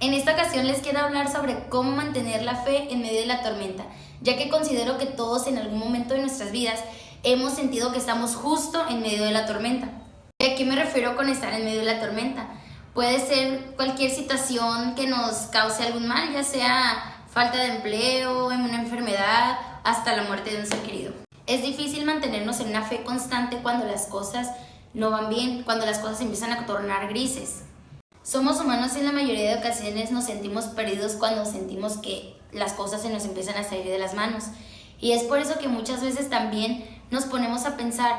En esta ocasión les quiero hablar sobre cómo mantener la fe en medio de la tormenta, ya que considero que todos en algún momento de nuestras vidas hemos sentido que estamos justo en medio de la tormenta. ¿Y a qué me refiero con estar en medio de la tormenta? Puede ser cualquier situación que nos cause algún mal, ya sea falta de empleo, una enfermedad, hasta la muerte de un ser querido. Es difícil mantenernos en una fe constante cuando las cosas no van bien, cuando las cosas empiezan a tornar grises. Somos humanos y en la mayoría de ocasiones nos sentimos perdidos cuando sentimos que las cosas se nos empiezan a salir de las manos. Y es por eso que muchas veces también nos ponemos a pensar,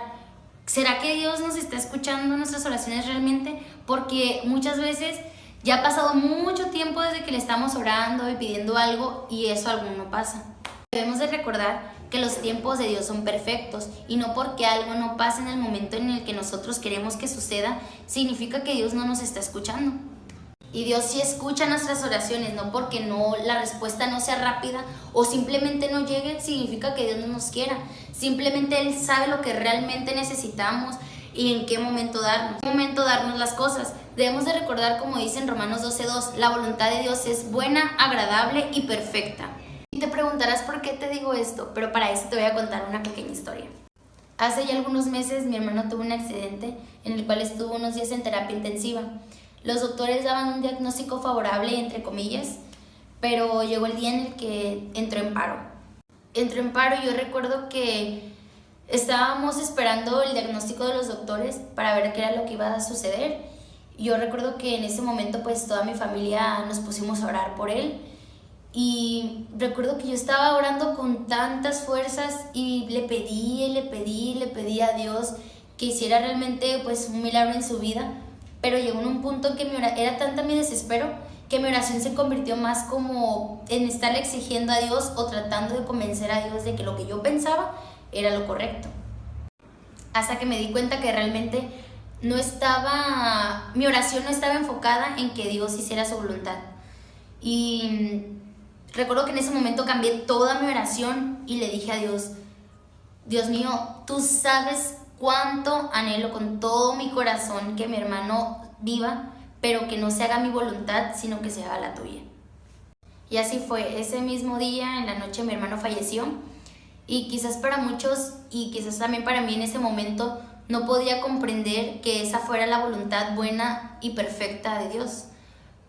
¿será que Dios nos está escuchando nuestras oraciones realmente? Porque muchas veces ya ha pasado mucho tiempo desde que le estamos orando y pidiendo algo y eso aún no pasa. Debemos de recordar que los tiempos de Dios son perfectos y no porque algo no pase en el momento en el que nosotros queremos que suceda, significa que Dios no nos está escuchando. Y Dios sí escucha nuestras oraciones, no porque la respuesta no sea rápida o simplemente no llegue, significa que Dios no nos quiera. Simplemente Él sabe lo que realmente necesitamos y en qué momento darnos las cosas. Debemos de recordar, como dice en Romanos 12:2, la voluntad de Dios es buena, agradable y perfecta. Y te preguntarás por qué te digo esto, pero para eso te voy a contar una pequeña historia. Hace ya algunos meses mi hermano tuvo un accidente en el cual estuvo unos días en terapia intensiva. Los doctores daban un diagnóstico favorable, entre comillas, pero llegó el día en el que entró en paro. Entró en paro y yo recuerdo que estábamos esperando el diagnóstico de los doctores para ver qué era lo que iba a suceder. Yo recuerdo que en ese momento pues toda mi familia nos pusimos a orar por él. Y recuerdo que yo estaba orando con tantas fuerzas y le pedí a Dios que hiciera realmente pues un milagro en su vida. Pero llegó en un punto en que era tanta mi desespero que mi oración se convirtió más como en estarle exigiendo a Dios o tratando de convencer a Dios de que lo que yo pensaba era lo correcto. Hasta que me di cuenta que realmente mi oración no estaba enfocada en que Dios hiciera su voluntad. Y recuerdo que en ese momento cambié toda mi oración y le dije a Dios, Dios mío, tú sabes cuánto anhelo con todo mi corazón que mi hermano viva, pero que no se haga mi voluntad, sino que se haga la tuya. Y así fue. Ese mismo día, en la noche, mi hermano falleció. Y quizás para muchos, y quizás también para mí en ese momento, no podía comprender que esa fuera la voluntad buena y perfecta de Dios.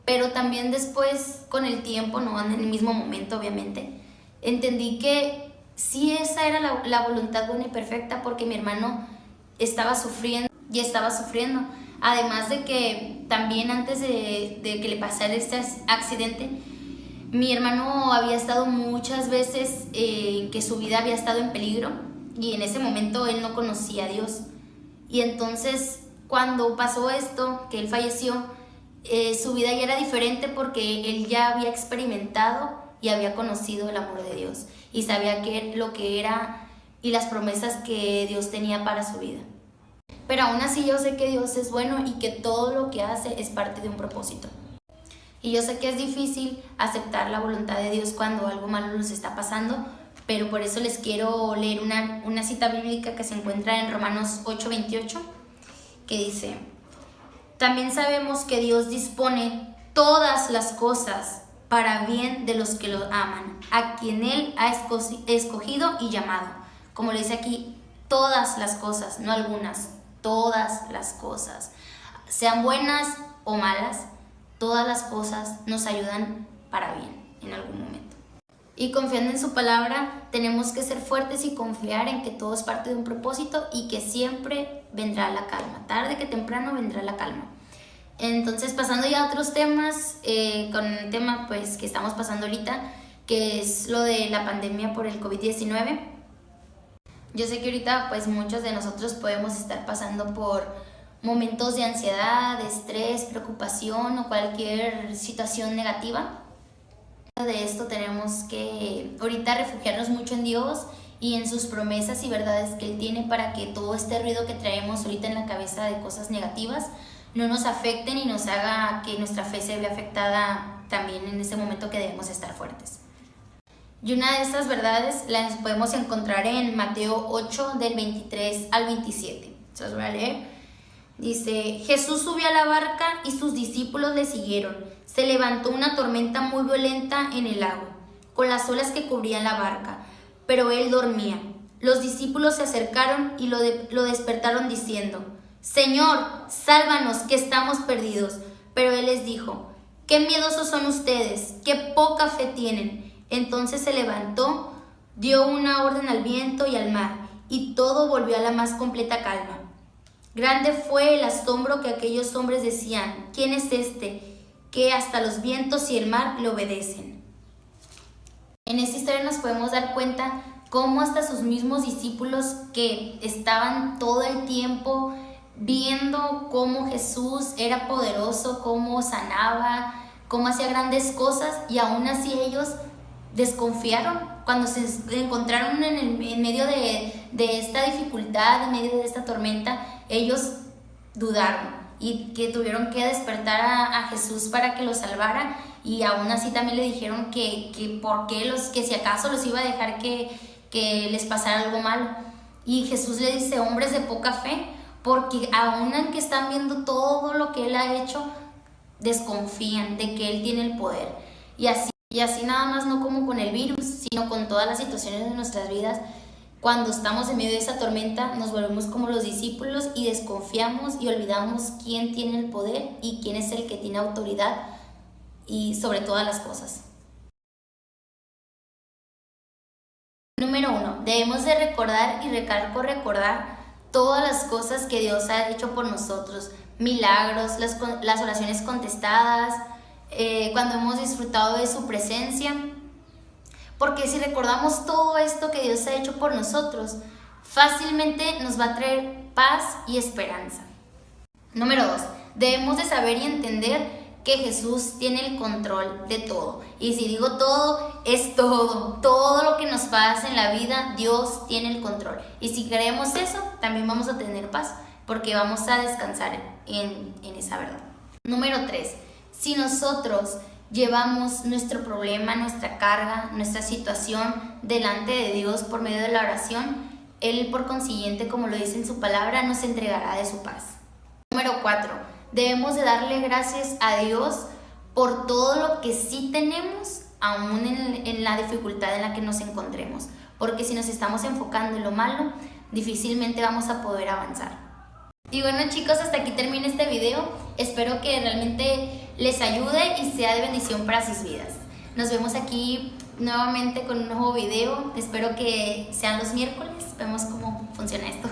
Pero también después, con el tiempo, no en el mismo momento obviamente, entendí que sí esa era la voluntad buena y perfecta, porque mi hermano estaba sufriendo. Además de que también antes de que le pasara este accidente, mi hermano había estado muchas veces que su vida había estado en peligro y en ese momento él no conocía a Dios. Y entonces cuando pasó esto, que él falleció, su vida ya era diferente porque él ya había experimentado y había conocido el amor de Dios y sabía lo que era y las promesas que Dios tenía para su vida. Pero aún así yo sé que Dios es bueno y que todo lo que hace es parte de un propósito. Y yo sé que es difícil aceptar la voluntad de Dios cuando algo malo nos está pasando, pero por eso les quiero leer una cita bíblica que se encuentra en Romanos 8:28, que dice: también sabemos que Dios dispone todas las cosas para bien de los que lo aman, a quien Él ha escogido y llamado. Como le dice aquí, todas las cosas, no algunas, todas las cosas. Sean buenas o malas, todas las cosas nos ayudan para bien en algún momento. Y confiando en su palabra, tenemos que ser fuertes y confiar en que todo es parte de un propósito y que siempre vendrá la calma. Tarde que temprano vendrá la calma. Entonces, pasando ya a otros temas, con el tema pues, que estamos pasando ahorita, que es lo de la pandemia por el COVID-19. Yo sé que ahorita pues, muchos de nosotros podemos estar pasando por momentos de ansiedad, de estrés, preocupación o cualquier situación negativa. De esto tenemos que ahorita refugiarnos mucho en Dios y en sus promesas y verdades que Él tiene para que todo este ruido que traemos ahorita en la cabeza de cosas negativas no nos afecten y nos haga que nuestra fe se vea afectada también en ese momento que debemos estar fuertes. Y una de estas verdades las podemos encontrar en Mateo 8 del 23 al 27. Se los voy a leer. Dice, Jesús subió a la barca y sus discípulos le siguieron. Se levantó una tormenta muy violenta en el lago, con las olas que cubrían la barca, pero él dormía. Los discípulos se acercaron y lo despertaron diciendo, Señor, sálvanos, que estamos perdidos. Pero él les dijo, qué miedosos son ustedes, qué poca fe tienen. Entonces se levantó, dio una orden al viento y al mar, y todo volvió a la más completa calma. Grande fue el asombro que aquellos hombres decían, ¿quién es este, que hasta los vientos y el mar le obedecen? En esta historia nos podemos dar cuenta cómo hasta sus mismos discípulos, que estaban todo el tiempo viendo cómo Jesús era poderoso, cómo sanaba, cómo hacía grandes cosas, y aún así ellos desconfiaron cuando se encontraron en medio de esta dificultad, en medio de esta tormenta. Ellos dudaron y que tuvieron que despertar a Jesús para que los salvara, y aún así también le dijeron que por qué que si acaso los iba a dejar que les pasara algo malo. Y Jesús le dice, hombres de poca fe, porque aún aunque están viendo todo lo que él ha hecho, desconfían de que él tiene el poder. Y así nada más, no como con el virus, sino con todas las situaciones de nuestras vidas. Cuando estamos en medio de esa tormenta, nos volvemos como los discípulos y desconfiamos y olvidamos quién tiene el poder y quién es el que tiene autoridad y sobre todas las cosas. Número 1. Debemos de recordar y recordar todas las cosas que Dios ha hecho por nosotros. Milagros, las oraciones contestadas, cuando hemos disfrutado de su presencia. Porque si recordamos todo esto que Dios ha hecho por nosotros, fácilmente nos va a traer paz y esperanza. Número 2. Debemos de saber y entender que Jesús tiene el control de todo. Y si digo todo, es todo. Todo lo que nos pasa en la vida, Dios tiene el control. Y si creemos eso, también vamos a tener paz, porque vamos a descansar en esa verdad. Número 3. Si nosotros llevamos nuestro problema, nuestra carga, nuestra situación delante de Dios por medio de la oración, Él por consiguiente, como lo dice en su palabra, nos entregará de su paz. Número 4. Debemos de darle gracias a Dios por todo lo que sí tenemos, aún en la dificultad en la que nos encontremos. Porque si nos estamos enfocando en lo malo, difícilmente vamos a poder avanzar. Y bueno, chicos, hasta aquí termina este video. Espero que realmente les ayude y sea de bendición para sus vidas. Nos vemos aquí nuevamente con un nuevo video. Espero que sean los miércoles. Vemos cómo funciona esto.